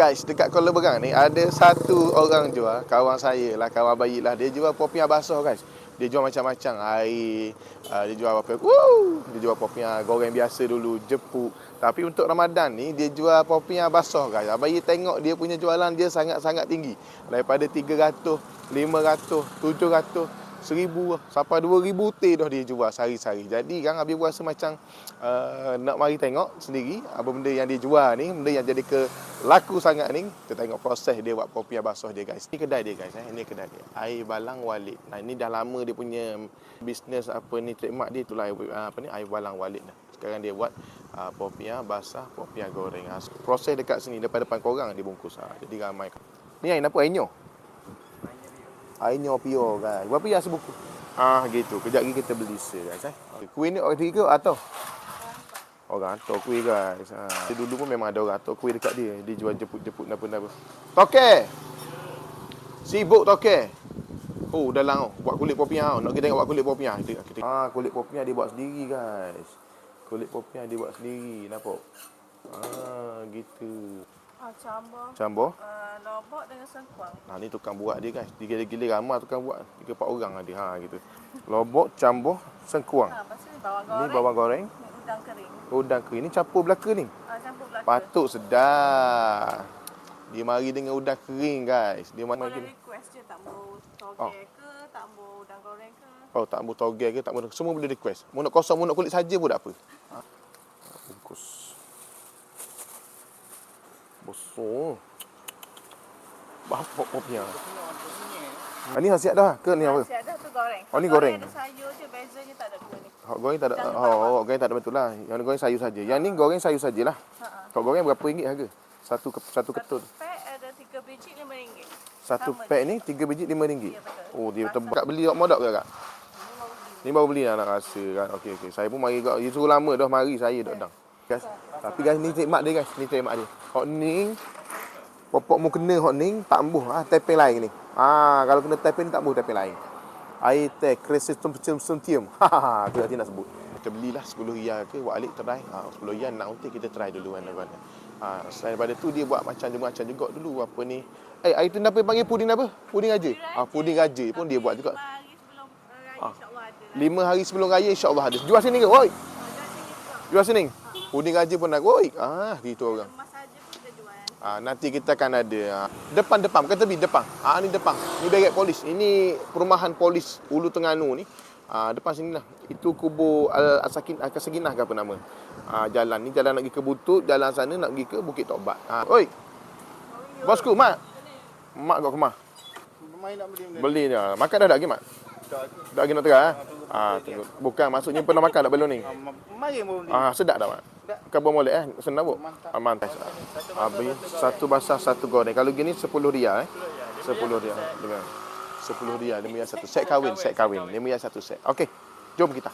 Guys, dekat Kuala Berang ni ada satu orang jual, kawan saya lah, kawan bayi lah. Dia jual popiah basah guys. Dia jual macam-macam air, dia jual apa? Dia jual popiah goreng biasa dulu, jepuk. Tapi untuk Ramadan ni dia jual popiah basah guys. Abayi tengok dia punya jualan dia sangat-sangat tinggi. Daripada 300, 500, 700, 1000 sampai 2000 teh dah dia jual sehari-hari. Jadi kan Abi rasa macam nak mari tengok sendiri apa benda yang dia jual ni, benda yang jadi ke laku sangat ni. Kita tengok proses dia buat popiah basah dia guys. Ini kedai dia guys, ini kedai dia. Air Balang Walid. Nah, ini dah lama dia punya bisnes apa ni, trademark dia itulah apa ni, Air Balang Walid dah. Sekarang dia buat popiah basah, popiah goreng. Proses dekat sini depan-depan korang dibungkus. Jadi ramai. Ni air apa? Air nyo. Air nyo pure guys. Berapa ya sebuku? Gitu. Kejap lagi kita beli guys. Kuih ni orang tiga atau? Orang atok kuih guys. Dulu pun memang ada orang atok kuih dekat dia. Dia jual jeput-jeput apa-apa. Toke! Sibuk toke. Oh, dalam buat kulit popiah. Nak kita tengok buat kulit popiah. Kulit popiah dia buat sendiri guys. Kulit popiah dia buat sendiri. Nampak? Gitu. Campur? Lobok dengan sengkuang. Ni tukang buat dia guys. Gila-gila ramai tukang buat. 3-4 orang ada. Gitu. Lobok, campur, sengkuang. Ni bawang goreng. Udang kering. Udang kering. Ni campur belaka ni. Campur belaka. Patut sedap. Dia mari dengan udang kering guys. Dia mari gini. Request je tak mau toge ke, tak mau udang goreng ke. Tak mau toge ke, tak mau. Semua boleh request. Mau nak kosong, mau nak kulit saja pun tak apa. Bungkus. Bosok. Bapak popiah. Ni hasiat dah ke ni apa? Hasiat dah tu goreng. Ni goreng. Ada sayur je, bezanya tak ada dua ni. Goreng tak ada. Goreng tak ada betul lah. Yang goreng sayur saja. Yang ni goreng sayur sajalah. Kalau goreng berapa ringgit harga? Satu ketul. Pack ada 3 biji RM5. Satu pack ni 3 biji RM5. Ya, betul. Dia tebak beli tak modal ke kak? Ni baru beli lah nak rasa kan. Okey. Saya pun mari kak. Dia suruh lama dah mari saya dah dang. Guys. Tapi guys ni nikmat dia guys. Ni nikmat dia. Hot ning. Popok mu kena hot ning tak embuh tepeng lain ni. Kalau kena tepeng ni tak embuh tepeng lain. Air teh krisistum tium. Tu nanti nak sebut. Kita belilah 10 riyal ke buat alik try. 10 riyal nak untik kita try dulu kan tuan. Selain daripada tu dia buat macam juga dulu apa ni. Air tu apa panggil puding apa? Puding raja. Puding raja pun dia buat juga. 5 hari sebelum raya insya-Allah ada. Jual sini ke? Woi. Jual sini. Puding raja pun nak. Woi. Gitu orang. Nanti kita akan ada depan bukan tepi depan. Ni depan. Ni Barrack Polis. Ini perumahan polis Ulu Terengganu ni. Depan sini lah. Itu kubur Al-Sakinah ke apa nama. Jalan ni jalan nak pergi ke Butut, jalan sana nak pergi ke Bukit Tobat. Oi. Bosku, mak. Mak kau kemah. Mai nak beli dah. Makan dah lagi mak? Dah lagi nak terang tengok. Bukan maksudnya pernah makan tak belum ni? Mari mau beli. Sedap tak mak? Kebun molek senang bu. Mantap. Satu basah, satu goreng. Kalau gini 10 riyal 10 riyal dengan 10 riyal dia punya satu set kahwin. Dia punya satu set. Okey. Jom kita.